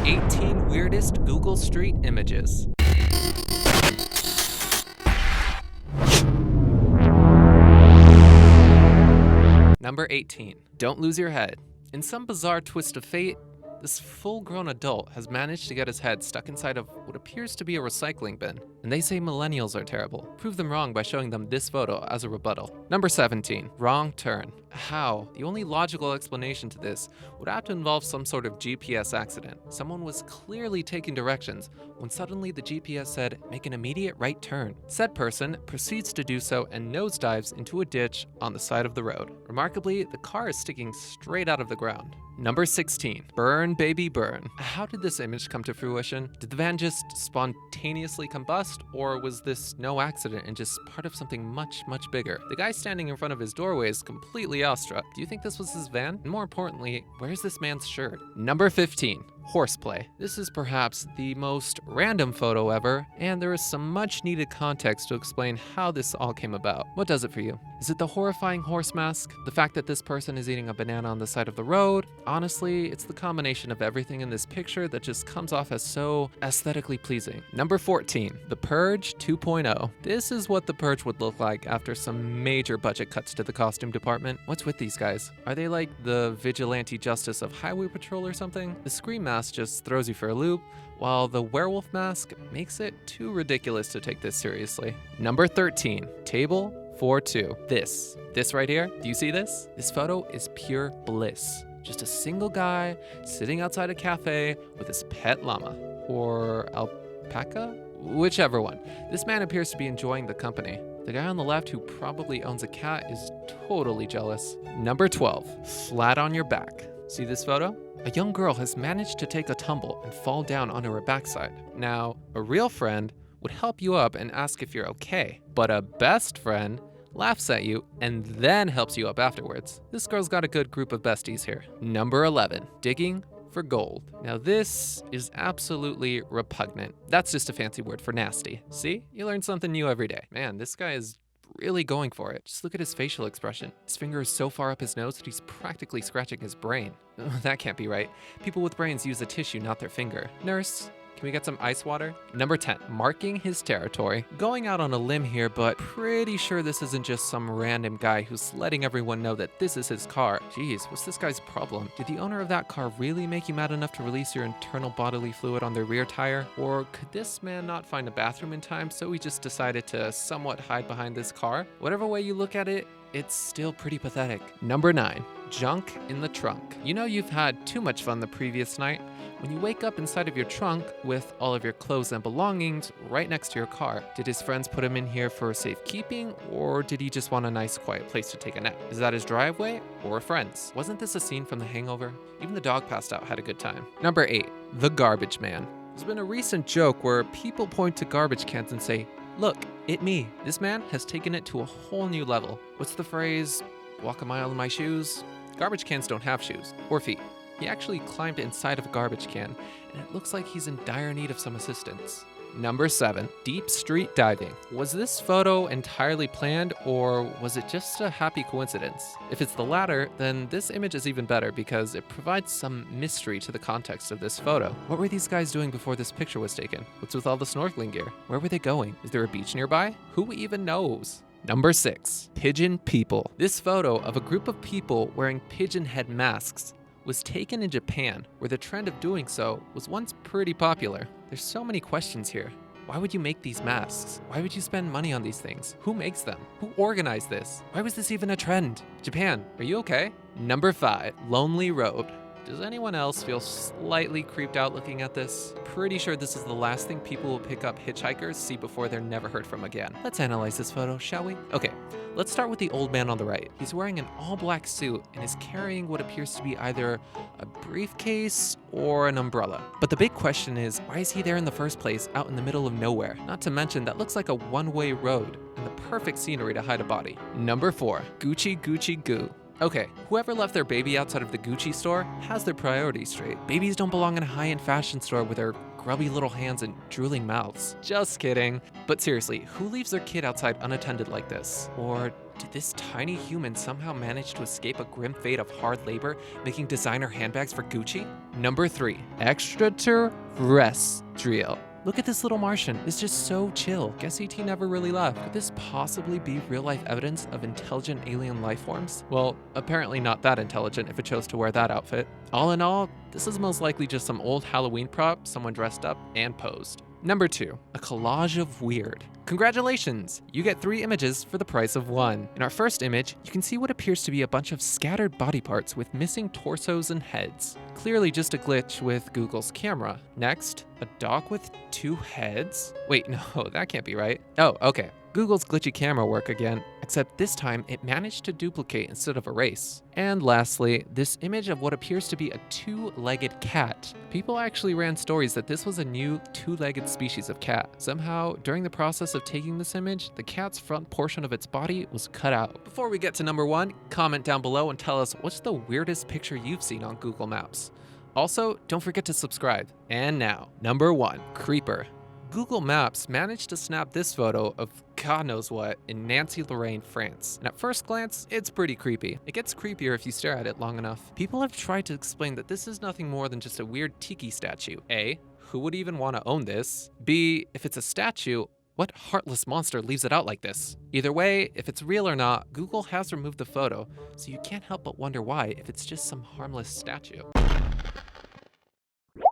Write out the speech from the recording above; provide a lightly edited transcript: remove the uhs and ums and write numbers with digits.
18 weirdest Google Street images. Number 18. Don't lose your head. In some bizarre twist of fate, this full-grown adult has managed to get his head stuck inside of what appears to be a recycling bin. And they say millennials are terrible. Prove them wrong by showing them this photo as a rebuttal. Number 17. Wrong turn. How? The only logical explanation to this would have to involve some sort of GPS accident. Someone was clearly taking directions when suddenly the GPS said, make an immediate right turn. Said person proceeds to do so and nosedives into a ditch on the side of the road. Remarkably, the car is sticking straight out of the ground. Number 16. Burn, baby, burn. How did this image come to fruition? Did the van just spontaneously combust, or was this no accident and just part of something much, much bigger? The guy standing in front of his doorway is completely awestruck. Do you think this was his van? And more importantly, where's this man's shirt? Number 15. Horseplay. This is perhaps the most random photo ever, and there is some much needed context to explain how this all came about. What does it for you? Is it the horrifying horse mask? The fact that this person is eating a banana on the side of the road? Honestly, it's the combination of everything in this picture that just comes off as so aesthetically pleasing. Number 14. The Purge 2.0. This is what The Purge would look like after some major budget cuts to the costume department. What's with these guys? Are they like the vigilante justice of Highway Patrol or something? The Scream mask just throws you for a loop, while the werewolf mask makes it too ridiculous to take this seriously. Number 13. Table 4-2. This right here, do you see this? This photo is pure bliss. Just a single guy sitting outside a cafe with his pet llama. Or alpaca? Whichever one. This man appears to be enjoying the company. The guy on the left, who probably owns a cat, is totally jealous. Number 12. Flat on your back. See this photo? A young girl has managed to take a tumble and fall down onto her backside. Now, a real friend would help you up and ask if you're okay, but a best friend laughs at you and then helps you up afterwards. This girl's got a good group of besties here. Number 11. Digging for gold. Now this is absolutely repugnant. That's just a fancy word for nasty. See? You learn something new every day. Man, this guy is really going for it. Just look at his facial expression. His finger is so far up his nose that he's practically scratching his brain. That can't be right. People with brains use a tissue, not their finger. Nurse, can we get some ice water? Number 10, marking his territory. Going out on a limb here, but pretty sure this isn't just some random guy who's letting everyone know that this is his car. Jeez, what's this guy's problem? Did the owner of that car really make you mad enough to release your internal bodily fluid on their rear tire? Or could this man not find a bathroom in time, so he just decided to somewhat hide behind this car? Whatever way you look at it, it's still pretty pathetic. Number 9, junk in the trunk. You know you've had too much fun the previous night when you wake up inside of your trunk with all of your clothes and belongings right next to your car. Did his friends put him in here for safekeeping, or did he just want a nice quiet place to take a nap? Is that his driveway or a friend's? Wasn't this a scene from The Hangover? Even the dog passed out had a good time. Number 8, the garbage man. There's been a recent joke where people point to garbage cans and say, "Look, it me." This man has taken it to a whole new level. What's the phrase? Walk a mile in my shoes? Garbage cans don't have shoes or feet. He actually climbed inside of a garbage can, and it looks like he's in dire need of some assistance. Number 7, deep street diving. Was this photo entirely planned, or was it just a happy coincidence? If it's the latter, then this image is even better because it provides some mystery to the context of this photo. What were these guys doing before this picture was taken? What's with all the snorkeling gear? Where were they going? Is there a beach nearby? Who even knows? Number 6, pigeon people. This photo of a group of people wearing pigeon head masks was taken in Japan, where the trend of doing so was once pretty popular. There's so many questions here. Why would you make these masks? Why would you spend money on these things? Who makes them? Who organized this? Why was this even a trend? Japan, are you okay? Number 5, lonely road. Does anyone else feel slightly creeped out looking at this? Pretty sure this is the last thing people will pick up hitchhikers see before they're never heard from again. Let's analyze this photo, shall we? Okay, let's start with the old man on the right. He's wearing an all-black suit and is carrying what appears to be either a briefcase or an umbrella. But the big question is, why is he there in the first place, out in the middle of nowhere? Not to mention, that looks like a one-way road and the perfect scenery to hide a body. Number 4, Gucci Gucci Goo. Okay, whoever left their baby outside of the Gucci store has their priorities straight. Babies don't belong in a high-end fashion store with their grubby little hands and drooling mouths. Just kidding. But seriously, who leaves their kid outside unattended like this? Or Did this tiny human somehow manage to escape a grim fate of hard labor, making designer handbags for Gucci? Number 3. Extraterrestrial. Look at this little Martian. It's just so chill. Guess ET never really left. Could this possibly be real-life evidence of intelligent alien life forms? Well, apparently not that intelligent if it chose to wear that outfit. All in all, this is most likely just some old Halloween prop someone dressed up and posed. Number 2. A collage of weird. Congratulations! You get 3 images for the price of 1. In our first image, you can see what appears to be a bunch of scattered body parts with missing torsos and heads. Clearly just a glitch with Google's camera. Next, a dog with 2 heads? Wait, no, that can't be right. Oh, okay. Google's glitchy camera work again, except this time it managed to duplicate instead of erase. And lastly, this image of what appears to be a 2-legged cat. People actually ran stories that this was a new 2-legged species of cat. Somehow, during the process of taking this image, the cat's front portion of its body was cut out. Before we get to number 1, comment down below and tell us what's the weirdest picture you've seen on Google Maps. Also, don't forget to subscribe. And now, number 1, creeper. Google Maps managed to snap this photo of God knows what in Nancy-Lorraine, France. And at first glance, it's pretty creepy. It gets creepier if you stare at it long enough. People have tried to explain that this is nothing more than just a weird tiki statue. A, who would even want to own this? B, if it's a statue, what heartless monster leaves it out like this? Either way, if it's real or not, Google has removed the photo, so you can't help but wonder why if it's just some harmless statue.